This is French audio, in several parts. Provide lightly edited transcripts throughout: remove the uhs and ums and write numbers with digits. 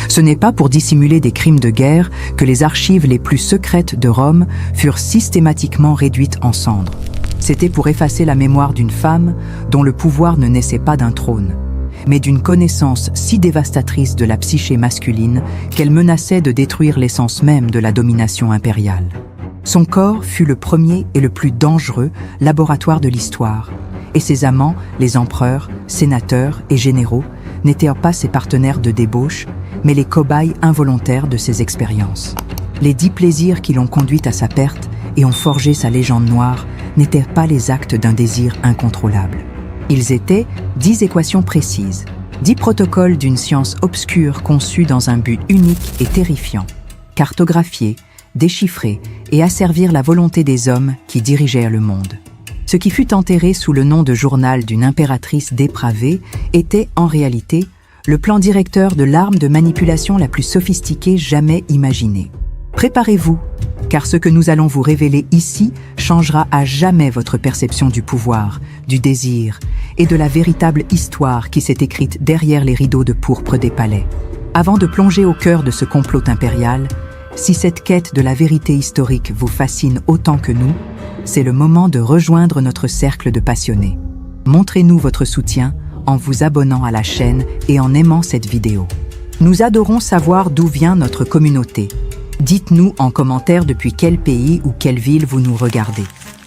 Ce n'est pas pour dissimuler des crimes de guerre que les archives les plus secrètes de Rome furent systématiquement réduites en cendres. C'était pour effacer la mémoire d'une femme dont le pouvoir ne naissait pas d'un trône, mais d'une connaissance si dévastatrice de la psyché masculine qu'elle menaçait de détruire l'essence même de la domination impériale. Son corps fut le premier et le plus dangereux laboratoire de l'histoire, et ses amants, les empereurs, sénateurs et généraux, n'étaient pas ses partenaires de débauche, mais les cobayes involontaires de ses expériences. Les 10 plaisirs qui l'ont conduite à sa perte et ont forgé sa légende noire n'étaient pas les actes d'un désir incontrôlable. Ils étaient 10 équations précises, 10 protocoles d'une science obscure conçus dans un but unique et terrifiant: cartographier, déchiffrer et asservir la volonté des hommes qui dirigeaient le monde. Ce qui fut enterré sous le nom de journal d'une impératrice dépravée était, en réalité, le plan directeur de l'arme de manipulation la plus sophistiquée jamais imaginée. Préparez-vous, car ce que nous allons vous révéler ici changera à jamais votre perception du pouvoir, du désir et de la véritable histoire qui s'est écrite derrière les rideaux de pourpre des palais. Avant de plonger au cœur de ce complot impérial, si cette quête de la vérité historique vous fascine autant que nous, c'est le moment de rejoindre notre cercle de passionnés. Montrez-nous votre soutien en vous abonnant à la chaîne et en aimant cette vidéo. Nous adorons savoir d'où vient notre communauté. Dites-nous en commentaire depuis quel pays ou quelle ville vous nous regardez.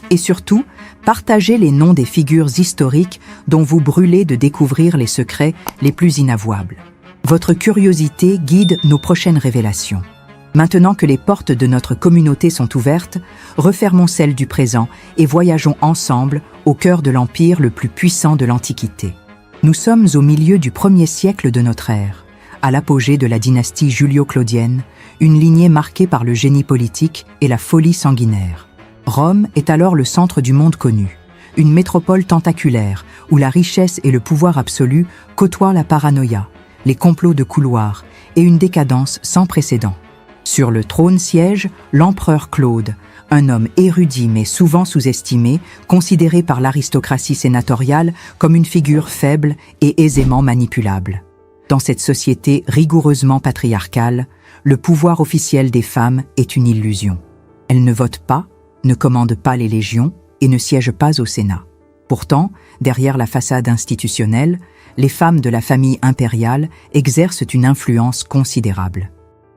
Et surtout, partagez les noms des figures historiques dont vous brûlez de découvrir les secrets les plus inavouables. Votre curiosité guide nos prochaines révélations. Maintenant que les portes de notre communauté sont ouvertes, refermons celles du présent et voyageons ensemble au cœur de l'empire le plus puissant de l'Antiquité. Nous sommes au milieu du 1er siècle de notre ère, à l'apogée de la dynastie julio-claudienne, une lignée marquée par le génie politique et la folie sanguinaire. Rome est alors le centre du monde connu, une métropole tentaculaire où la richesse et le pouvoir absolu côtoient la paranoïa, les complots de couloirs et une décadence sans précédent. Sur le trône siège l'empereur Claude, un homme érudit mais souvent sous-estimé, considéré par l'aristocratie sénatoriale comme une figure faible et aisément manipulable. Dans cette société rigoureusement patriarcale, le pouvoir officiel des femmes est une illusion. Elles ne votent pas, ne commandent pas les légions et ne siègent pas au Sénat. Pourtant, derrière la façade institutionnelle, les femmes de la famille impériale exercent une influence considérable.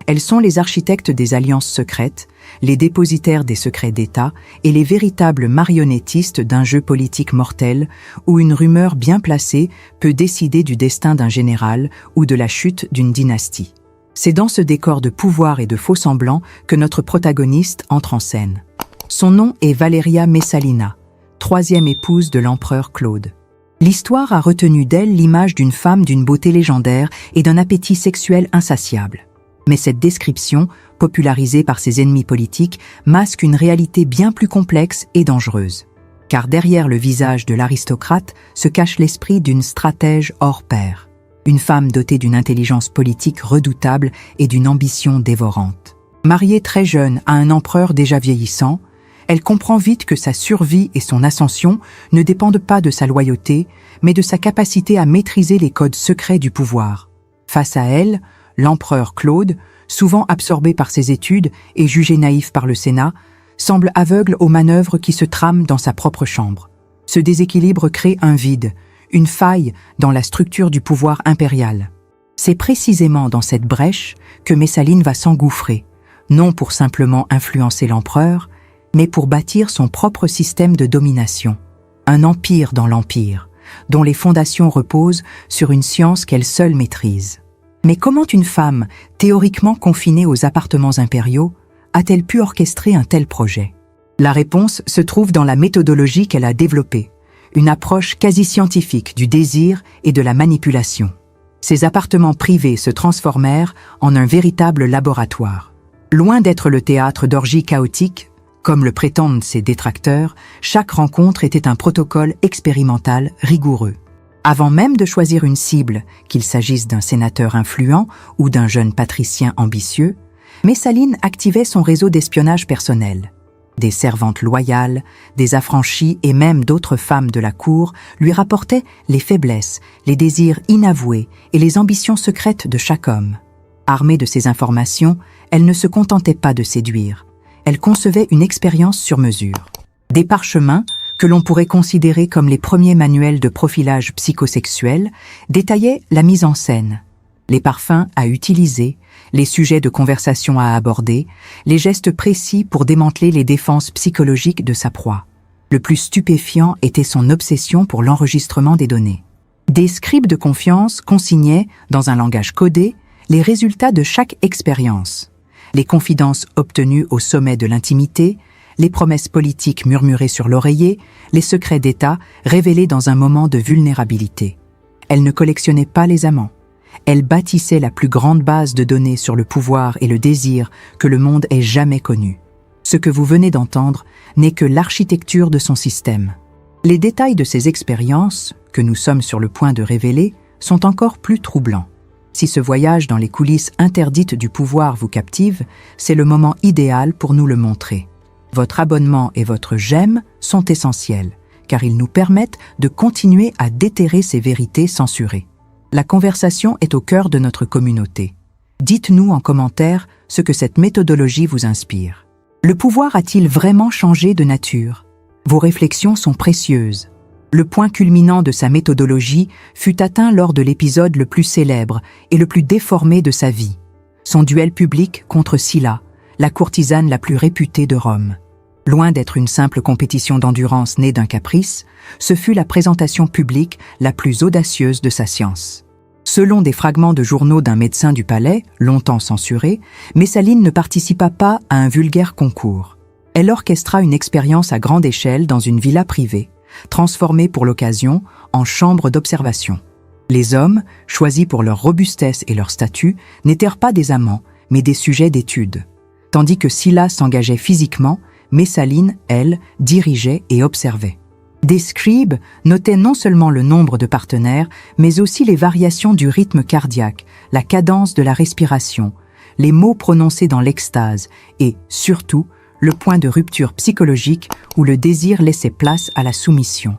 Elles sont les architectes des alliances secrètes, les dépositaires des secrets d'État et les véritables marionnettistes d'un jeu politique mortel où une rumeur bien placée peut décider du destin d'un général ou de la chute d'une dynastie. C'est dans ce décor de pouvoir et de faux-semblants que notre protagoniste entre en scène. Son nom est Valeria Messalina, 3e épouse de l'empereur Claude. L'histoire a retenu d'elle l'image d'une femme d'une beauté légendaire et d'un appétit sexuel insatiable. Mais cette description, popularisée par ses ennemis politiques, masque une réalité bien plus complexe et dangereuse. Car derrière le visage de l'aristocrate se cache l'esprit d'une stratège hors pair. Une femme dotée d'une intelligence politique redoutable et d'une ambition dévorante. Mariée très jeune à un empereur déjà vieillissant, elle comprend vite que sa survie et son ascension ne dépendent pas de sa loyauté, mais de sa capacité à maîtriser les codes secrets du pouvoir. Face à elle, l'empereur Claude, souvent absorbé par ses études et jugé naïf par le Sénat, semble aveugle aux manœuvres qui se trament dans sa propre chambre. Ce déséquilibre crée un vide, une faille dans la structure du pouvoir impérial. C'est précisément dans cette brèche que Messaline va s'engouffrer, non pour simplement influencer l'empereur, mais pour bâtir son propre système de domination, un empire dans l'empire, dont les fondations reposent sur une science qu'elle seule maîtrise. Mais comment une femme, théoriquement confinée aux appartements impériaux, a-t-elle pu orchestrer un tel projet? La réponse se trouve dans la méthodologie qu'elle a développée, une approche quasi scientifique du désir et de la manipulation. Ces appartements privés se transformèrent en un véritable laboratoire. Loin d'être le théâtre d'orgies chaotiques, comme le prétendent ses détracteurs, chaque rencontre était un protocole expérimental rigoureux. Avant même de choisir une cible, qu'il s'agisse d'un sénateur influent ou d'un jeune patricien ambitieux, Messaline activait son réseau d'espionnage personnel. Des servantes loyales, des affranchies et même d'autres femmes de la cour lui rapportaient les faiblesses, les désirs inavoués et les ambitions secrètes de chaque homme. Armée de ces informations, elle ne se contentait pas de séduire. Elle concevait une expérience sur mesure. Des parchemins, que l'on pourrait considérer comme les premiers manuels de profilage psychosexuel, détaillaient la mise en scène, les parfums à utiliser, les sujets de conversation à aborder, les gestes précis pour démanteler les défenses psychologiques de sa proie. Le plus stupéfiant était son obsession pour l'enregistrement des données. Des scribes de confiance consignaient, dans un langage codé, les résultats de chaque expérience, les confidences obtenues au sommet de l'intimité, les promesses politiques murmurées sur l'oreiller, les secrets d'État révélés dans un moment de vulnérabilité. Elle ne collectionnait pas les amants. Elle bâtissait la plus grande base de données sur le pouvoir et le désir que le monde ait jamais connue. Ce que vous venez d'entendre n'est que l'architecture de son système. Les détails de ces expériences, que nous sommes sur le point de révéler, sont encore plus troublants. Si ce voyage dans les coulisses interdites du pouvoir vous captive, c'est le moment idéal pour nous le montrer. Votre abonnement et votre j'aime sont essentiels, car ils nous permettent de continuer à déterrer ces vérités censurées. La conversation est au cœur de notre communauté. Dites-nous en commentaire ce que cette méthodologie vous inspire. Le pouvoir a-t-il vraiment changé de nature? Vos réflexions sont précieuses. Le point culminant de sa méthodologie fut atteint lors de l'épisode le plus célèbre et le plus déformé de sa vie. Son duel public contre Scylla, la courtisane la plus réputée de Rome. Loin d'être une simple compétition d'endurance née d'un caprice, ce fut la présentation publique la plus audacieuse de sa science. Selon des fragments de journaux d'un médecin du palais, longtemps censurés, Messaline ne participa pas à un vulgaire concours. Elle orchestra une expérience à grande échelle dans une villa privée, transformée pour l'occasion en chambre d'observation. Les hommes, choisis pour leur robustesse et leur statut, n'étaient pas des amants, mais des sujets d'étude. Tandis que Scylla s'engageait physiquement, Messaline, elle, dirigeait et observait. Des scribes notaient non seulement le nombre de partenaires, mais aussi les variations du rythme cardiaque, la cadence de la respiration, les mots prononcés dans l'extase et, surtout, le point de rupture psychologique où le désir laissait place à la soumission.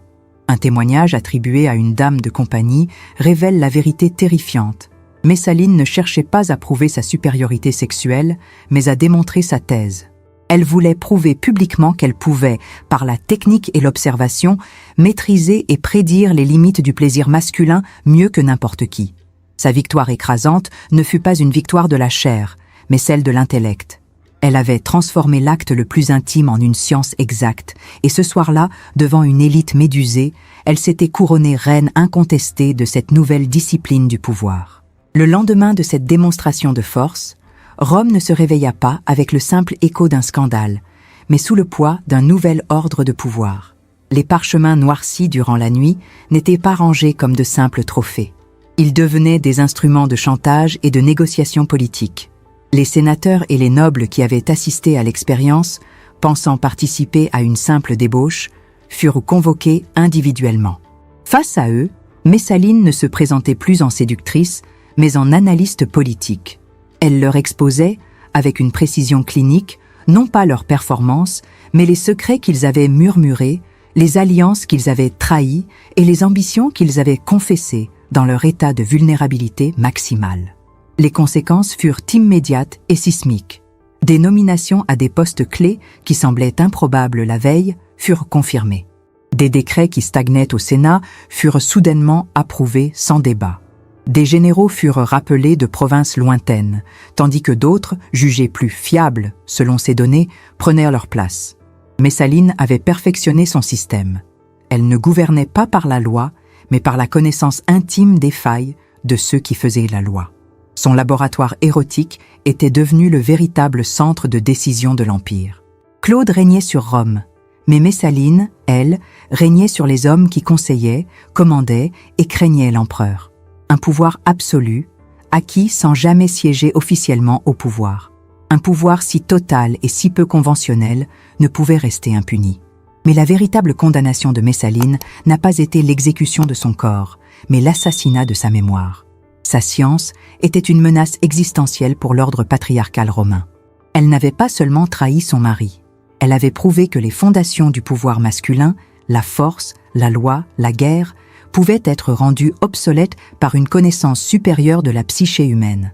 Un témoignage attribué à une dame de compagnie révèle la vérité terrifiante. Messaline ne cherchait pas à prouver sa supériorité sexuelle, mais à démontrer sa thèse. Elle voulait prouver publiquement qu'elle pouvait, par la technique et l'observation, maîtriser et prédire les limites du plaisir masculin mieux que n'importe qui. Sa victoire écrasante ne fut pas une victoire de la chair, mais celle de l'intellect. Elle avait transformé l'acte le plus intime en une science exacte, et ce soir-là, devant une élite médusée, elle s'était couronnée reine incontestée de cette nouvelle discipline du pouvoir. Le lendemain de cette démonstration de force, Rome ne se réveilla pas avec le simple écho d'un scandale, mais sous le poids d'un nouvel ordre de pouvoir. Les parchemins noircis durant la nuit n'étaient pas rangés comme de simples trophées. Ils devenaient des instruments de chantage et de négociation politique. Les sénateurs et les nobles qui avaient assisté à l'expérience, pensant participer à une simple débauche, furent convoqués individuellement. Face à eux, Messaline ne se présentait plus en séductrice, mais en analyste politique. Elle leur exposait, avec une précision clinique, non pas leurs performances, mais les secrets qu'ils avaient murmurés, les alliances qu'ils avaient trahies et les ambitions qu'ils avaient confessées dans leur état de vulnérabilité maximale. Les conséquences furent immédiates et sismiques. Des nominations à des postes clés qui semblaient improbables la veille furent confirmées. Des décrets qui stagnaient au Sénat furent soudainement approuvés sans débat. Des généraux furent rappelés de provinces lointaines, tandis que d'autres, jugés plus fiables selon ces données, prenaient leur place. Messaline avait perfectionné son système. Elle ne gouvernait pas par la loi, mais par la connaissance intime des failles de ceux qui faisaient la loi. Son laboratoire érotique était devenu le véritable centre de décision de l'Empire. Claude régnait sur Rome, mais Messaline, elle, régnait sur les hommes qui conseillaient, commandaient et craignaient l'empereur. Un pouvoir absolu, acquis sans jamais siéger officiellement au pouvoir. Un pouvoir si total et si peu conventionnel ne pouvait rester impuni. Mais la véritable condamnation de Messaline n'a pas été l'exécution de son corps, mais l'assassinat de sa mémoire. Sa science était une menace existentielle pour l'ordre patriarcal romain. Elle n'avait pas seulement trahi son mari. Elle avait prouvé que les fondations du pouvoir masculin, la force, la loi, la guerre, pouvaient être rendues obsolètes par une connaissance supérieure de la psyché humaine.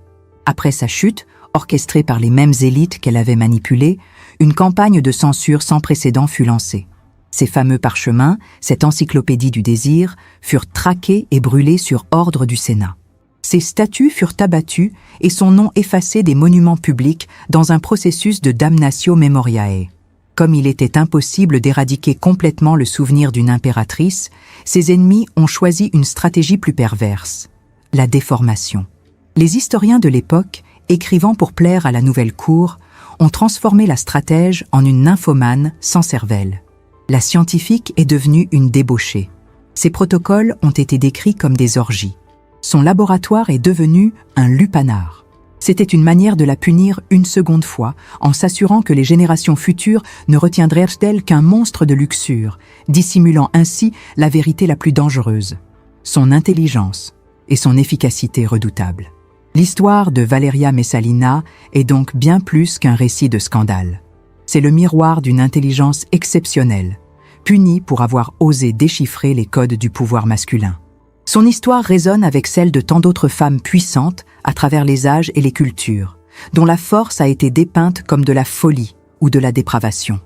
Après sa chute, orchestrée par les mêmes élites qu'elle avait manipulées, une campagne de censure sans précédent fut lancée. Ces fameux parchemins, cette encyclopédie du désir, furent traqués et brûlés sur ordre du Sénat. Ses statues furent abattues et son nom effacé des monuments publics dans un processus de damnatio memoriae. Comme il était impossible d'éradiquer complètement le souvenir d'une impératrice, ses ennemis ont choisi une stratégie plus perverse, la déformation. Les historiens de l'époque, écrivant pour plaire à la nouvelle cour, ont transformé la stratège en une nymphomane sans cervelle. La scientifique est devenue une débauchée. Ses protocoles ont été décrits comme des orgies. Son laboratoire est devenu un lupanar. C'était une manière de la punir une seconde fois, en s'assurant que les générations futures ne retiendraient d'elle qu'un monstre de luxure, dissimulant ainsi la vérité la plus dangereuse, son intelligence et son efficacité redoutable. L'histoire de Valeria Messalina est donc bien plus qu'un récit de scandale. C'est le miroir d'une intelligence exceptionnelle, punie pour avoir osé déchiffrer les codes du pouvoir masculin. Son histoire résonne avec celle de tant d'autres femmes puissantes à travers les âges et les cultures, dont la force a été dépeinte comme de la folie ou de la dépravation.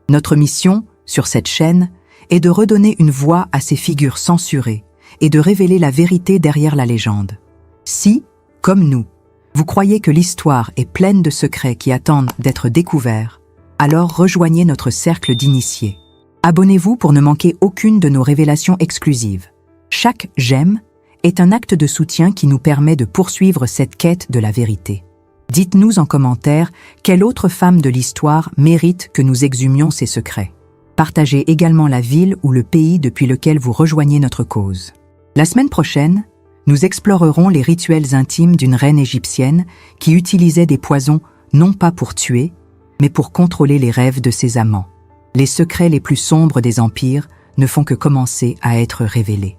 Notre mission, sur cette chaîne, est de redonner une voix à ces figures censurées et de révéler la vérité derrière la légende. Si, comme nous, vous croyez que l'histoire est pleine de secrets qui attendent d'être découverts, alors rejoignez notre cercle d'initiés. Abonnez-vous pour ne manquer aucune de nos révélations exclusives. Chaque j'aime est un acte de soutien qui nous permet de poursuivre cette quête de la vérité. Dites-nous en commentaire quelle autre femme de l'histoire mérite que nous exhumions ses secrets. Partagez également la ville ou le pays depuis lequel vous rejoignez notre cause. La semaine prochaine, nous explorerons les rituels intimes d'une reine égyptienne qui utilisait des poisons non pas pour tuer, mais pour contrôler les rêves de ses amants. Les secrets les plus sombres des empires ne font que commencer à être révélés.